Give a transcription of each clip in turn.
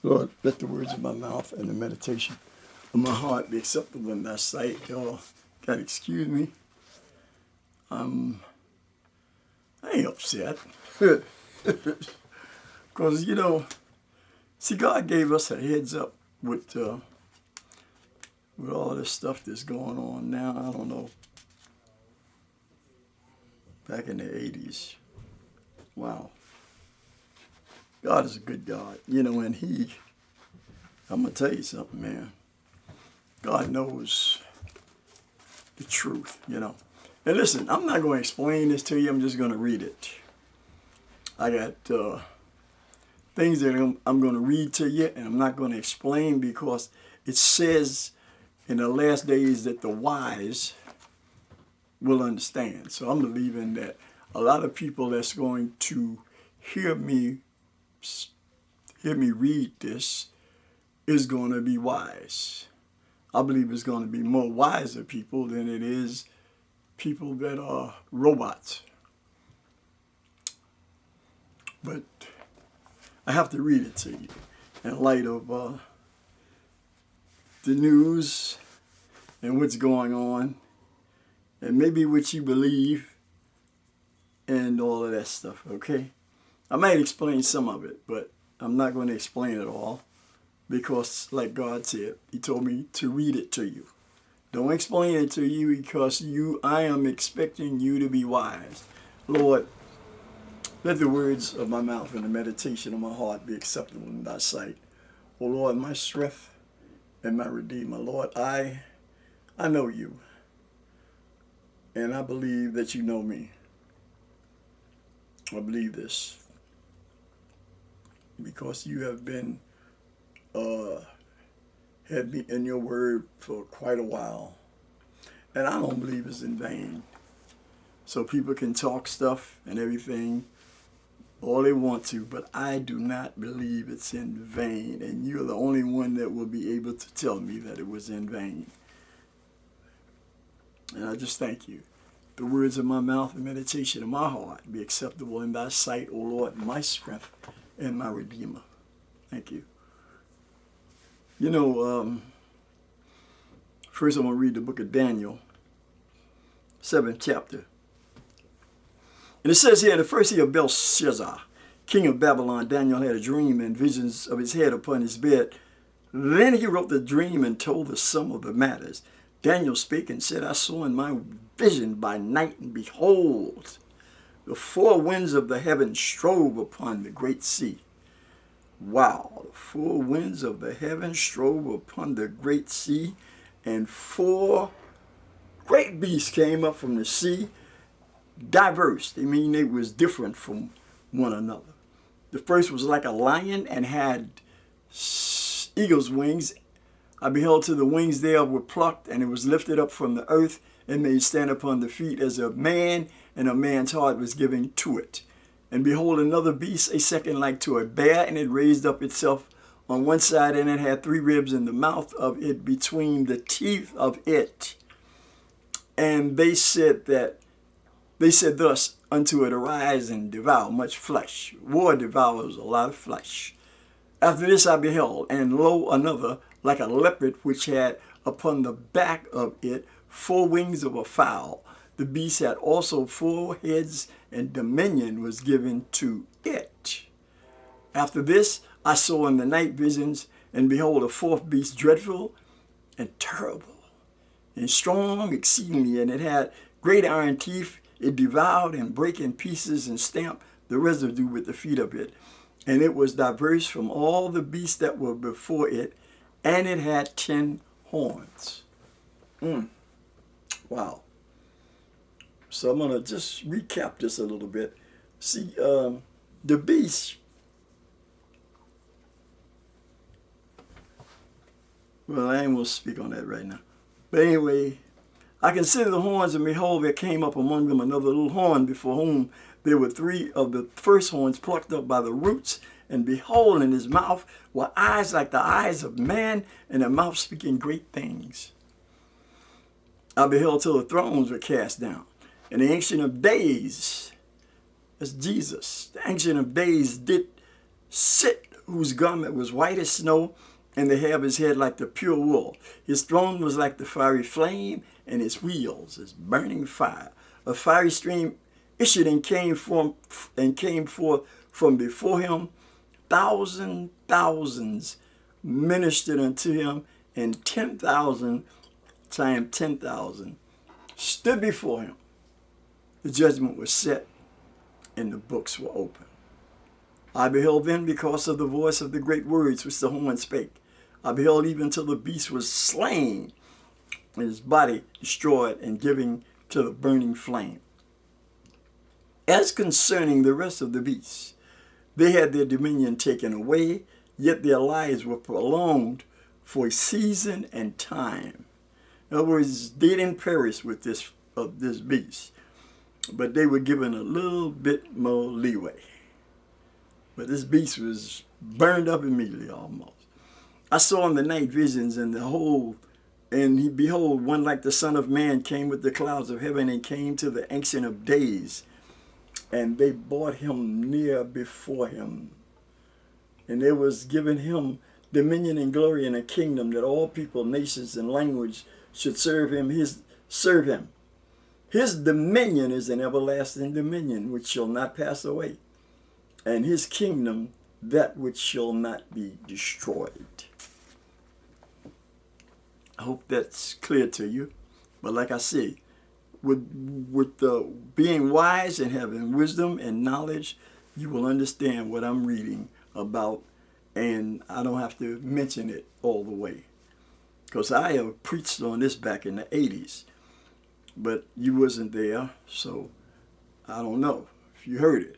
Lord, let the words of my mouth and the meditation of my heart be acceptable in thy sight. Y'all gotta excuse me. I ain't upset. Because, see, God gave us a heads up with all this stuff that's going on now. I don't know. Back in the 80s. Wow. God is a good God. And I'm going to tell you something, man. God knows the truth, And listen, I'm not going to explain this to you. I'm just going to read it. I got things that I'm going to read to you, and I'm not going to explain because it says in the last days that the wise will understand. So I'm believing that a lot of people that's going to hear me read this is going to be wise. I believe it's going to be more wiser people than it is people that are robots. But I have to read it to you in light of the news and what's going on and maybe what you believe and all of that stuff, okay? I might explain some of it, but I'm not going to explain it all because, like God said, He told me to read it to you. Don't explain it to you because I am expecting you to be wise. Lord, let the words of my mouth and the meditation of my heart be acceptable in thy sight. O Lord, my strength and my Redeemer. Lord, I know you, and I believe that you know me. I believe this because you have been had me in your word for quite a while, and I don't believe it's in vain. So people can talk stuff and everything all they want to, but I do not believe it's in vain, and you're the only one that will be able to tell me that it was in vain. And I just thank you. The words of my mouth and meditation of my heart be acceptable in thy sight, O Lord, my strength and my Redeemer. Thank you. First I'm going to read the book of Daniel, 7th chapter. And it says here, in the first year of Belshazzar, king of Babylon, Daniel had a dream and visions of his head upon his bed. Then he wrote the dream and told the sum of the matters. Daniel spake and said, I saw in my vision by night, and behold, the four winds of the heaven strove upon the great sea. Wow, the four winds of the heaven strove upon the great sea, and four great beasts came up from the sea, diverse. They was different from one another. The first was like a lion and had eagle's wings. I beheld till the wings thereof were plucked, and it was lifted up from the earth and made stand upon the feet as a man, and a man's heart was given to it. And behold, another beast, a second like to a bear, and it raised up itself on one side, and it had 3 ribs in the mouth of it between the teeth of it. And they said thus unto it, arise and devour much flesh. War devours a lot of flesh. After this I beheld, and lo, another, like a leopard, which had upon the back of it 4 wings of a fowl. The beast had also 4 heads, and dominion was given to it. After this I saw in the night visions, and behold, a 4th beast, dreadful and terrible, and strong exceedingly, and it had great iron teeth. It devoured and brake in pieces and stamped the residue with the feet of it. And it was diverse from all the beasts that were before it, and it had 10 horns. Wow. So I'm going to just recap this a little bit. See, the beast, well, I ain't going to speak on that right now. But anyway, I considered the horns, and behold, there came up among them another little horn, before whom there were 3 of the first horns plucked up by the roots. And behold, in his mouth were eyes like the eyes of man, and a mouth speaking great things. I beheld till the thrones were cast down, and the Ancient of Days, that's Jesus, the Ancient of Days did sit whose garment was white as snow, and the hair of his head like the pure wool. His throne was like the fiery flame, and his wheels as burning fire. A fiery stream issued and came forth from before him. Thousands ministered unto him, and 10,000 times 10,000 stood before him. The judgment was set, and the books were open. I beheld then, because of the voice of the great words which the horn spake. I beheld even till the beast was slain, and his body destroyed and given to the burning flame. As concerning the rest of the beasts, they had their dominion taken away, yet their lives were prolonged for a season and time. In other words, they didn't perish with this beast, but they were given a little bit more leeway. But this beast was burned up immediately almost. I saw in the night visions, and behold, one like the Son of Man came with the clouds of heaven, and came to the Ancient of Days. And they brought him near before him. And there was given him dominion and glory and a kingdom, that all people, nations, and language should serve him. His dominion is an everlasting dominion which shall not pass away, and his kingdom that which shall not be destroyed. I hope that's clear to you. But like I say, with being wise and having wisdom and knowledge, you will understand what I'm reading about, and I don't have to mention it all the way, because I have preached on this back in the 80s, but you wasn't there, so I don't know if you heard it.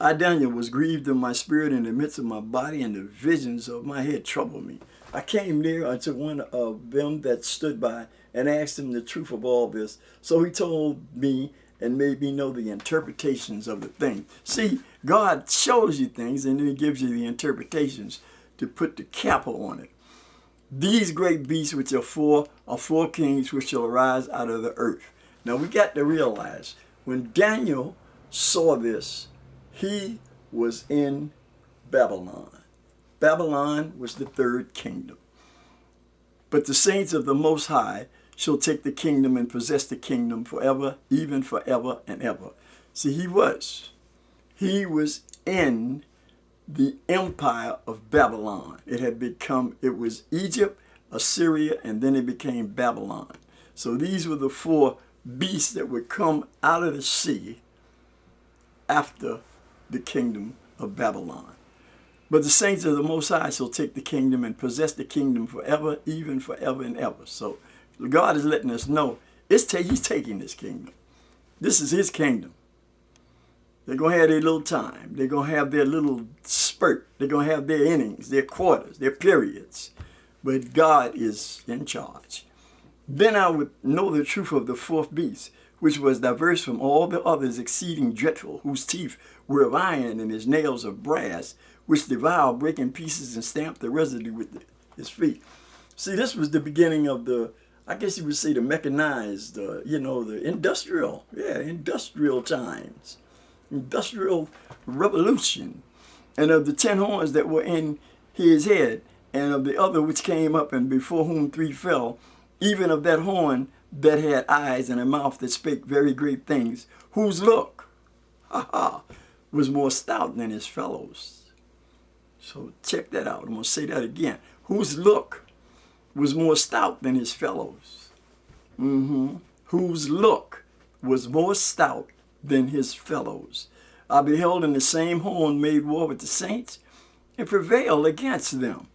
I, Daniel, was grieved in my spirit in the midst of my body, and the visions of my head troubled me. I came near unto one of them that stood by, and asked him the truth of all this. So he told me and made me know the interpretations of the thing. See, God shows you things, and then he gives you the interpretations to put the capital on it. These great beasts which are four kings which shall arise out of the earth. Now we got to realize, when Daniel saw this, he was in Babylon. Babylon was the third kingdom. But the saints of the Most High shall take the kingdom and possess the kingdom forever, even forever and ever. See, he was in the empire of Babylon. It was Egypt, Assyria, and then it became Babylon. So these were the four beasts that would come out of the sea after the kingdom of Babylon. But the saints of the Most High shall take the kingdom and possess the kingdom forever, even forever and ever. So God is letting us know he's taking this kingdom. This is his kingdom. They're going to have their little time. They're going to have their little spurt. They're going to have their innings, their quarters, their periods. But God is in charge. Then I would know the truth of the fourth beast, which was diverse from all the others, exceeding dreadful, whose teeth were of iron and his nails of brass, which devoured, break in pieces, and stamped the residue with his feet. See, this was the beginning of I guess you would say the mechanized, the industrial times, industrial revolution. And of the 10 horns that were in his head, and of the other which came up, and before whom 3 fell, even of that horn that had eyes and a mouth that spake very great things, whose look, was more stout than his fellows. So check that out. I'm going to say that again. Whose look was more stout than his fellows. Whose look was more stout than his fellows. I beheld, in the same horn made war with the saints, and prevailed against them,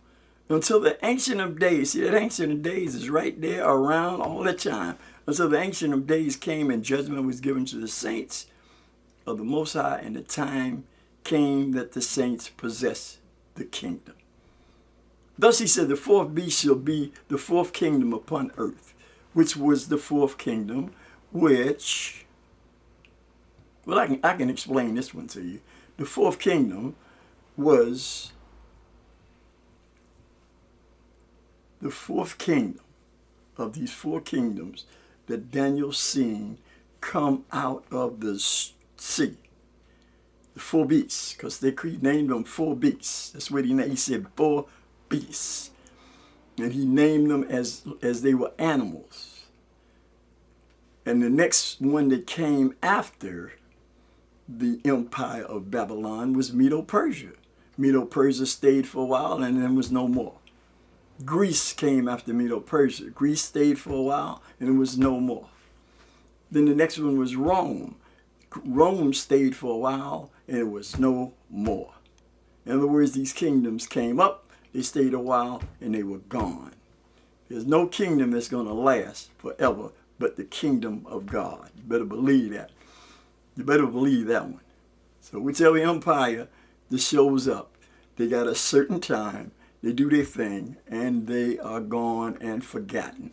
until the Ancient of Days. See, that Ancient of Days is right there around all the time. Until the Ancient of Days came, and judgment was given to the saints of the Most High, and the time came that the saints possess the kingdom. Thus he said, the fourth beast shall be the fourth kingdom upon earth, which was the fourth kingdom, which, well, I can explain this one to you. The fourth kingdom was the fourth kingdom of these 4 kingdoms that Daniel seen come out of the sea. the four beasts, because they named them four beasts. That's what he said, four beasts. And he named them as they were animals. And the next one that came after the empire of Babylon was Medo-Persia. Medo-Persia stayed for a while and then was no more. Greece came after Medo-Persia. Greece stayed for a while and it was no more. Then the next one was Rome. Rome stayed for a while and it was no more. In other words, these kingdoms came up, they stayed a while, and they were gone. There's no kingdom that's going to last forever but the kingdom of God. You better believe that. You better believe that one. So whichever empire that shows up, they got a certain time, they do their thing, and they are gone and forgotten.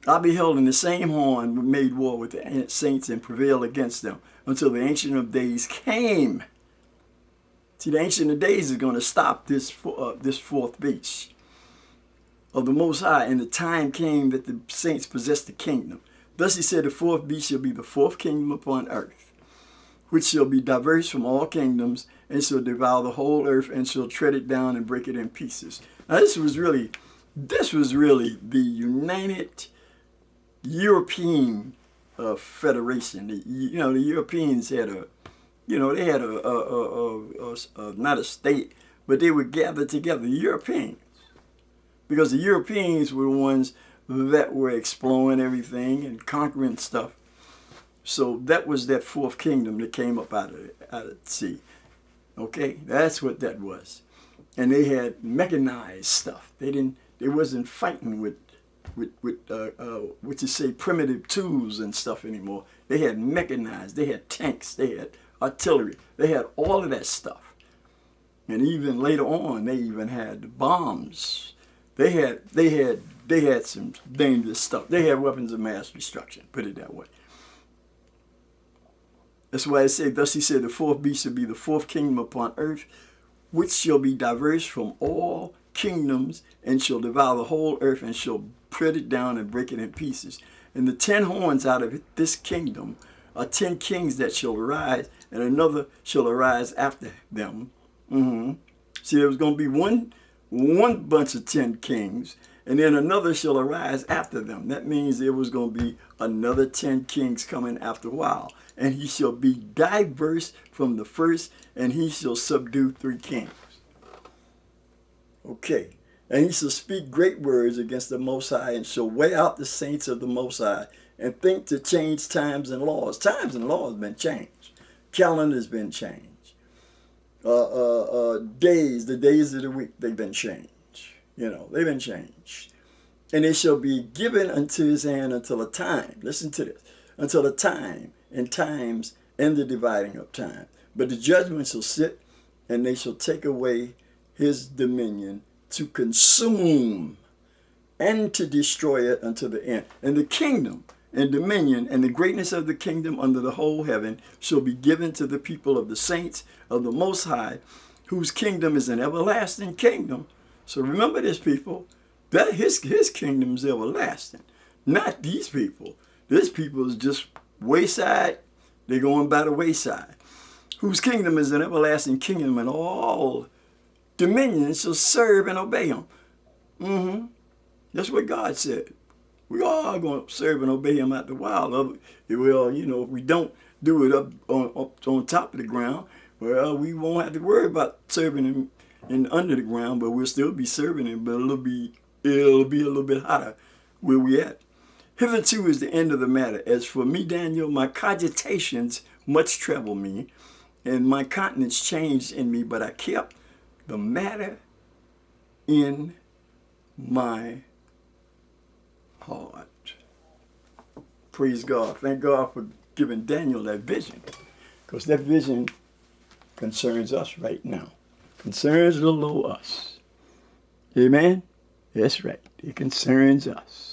I beheld in the same horn made war with the saints and prevailed against them until the Ancient of Days came. See, the Ancient of Days is going to stop this fourth beast of the Most High, and the time came that the saints possessed the kingdom. Thus he said, the fourth beast shall be the fourth kingdom upon earth, which shall be diverse from all kingdoms, and shall devour the whole earth, and shall tread it down and break it in pieces. Now this was really the United European Federation. The Europeans had not a state, but they would gather together, the Europeans, because the Europeans were the ones that were exploring everything and conquering stuff. So that was that fourth kingdom that came up out of the sea. Okay, that's what that was. And they had mechanized stuff. They wasn't fighting with primitive tools and stuff anymore. They had mechanized. They had tanks. They had artillery. They had all of that stuff. And even later on, they even had bombs. They had some dangerous stuff. They had weapons of mass destruction. Put it that way. That's why I say, thus he said, the fourth beast shall be the fourth kingdom upon earth, which shall be diverse from all kingdoms, and shall devour the whole earth, and shall tread it down and break it in pieces. And the 10 horns out of this kingdom are 10 kings that shall arise, and another shall arise after them. See, there was going to be one bunch of 10 kings, and then another shall arise after them. That means there was going to be another 10 kings coming after a while. And he shall be diverse from the first, and he shall subdue 3 kings. Okay. And he shall speak great words against the Most High, and shall weigh out the saints of the Most High, and think to change times and laws. Times and laws have been changed. Calendar's been changed. The days of the week, they've been changed. They've been changed. And they shall be given unto his hand until a time. Listen to this. Until a time, and times, and the dividing of time. But the judgment shall sit, and they shall take away his dominion, to consume and to destroy it unto the end. And the kingdom and dominion and the greatness of the kingdom under the whole heaven shall be given to the people of the saints of the Most High, whose kingdom is an everlasting kingdom. So remember this, people, that his kingdom is everlasting, not these people. This people is just wayside. They're going by the wayside. Whose kingdom is an everlasting kingdom, and all dominions shall serve and obey him. That's what God said. We all going to serve and obey him after a while. Well, if we don't do it up on top of the ground, well, we won't have to worry about serving him under the ground, but we'll still be serving him, but it'll be a little bit hotter where we at. Hitherto is the end of the matter. As for me, Daniel, my cogitations much trouble me, and my countenance changed in me, but I kept the matter in my heart. Praise God. Thank God for giving Daniel that vision, because that vision concerns us right now. Concerns little old us. Amen? That's right. It concerns us.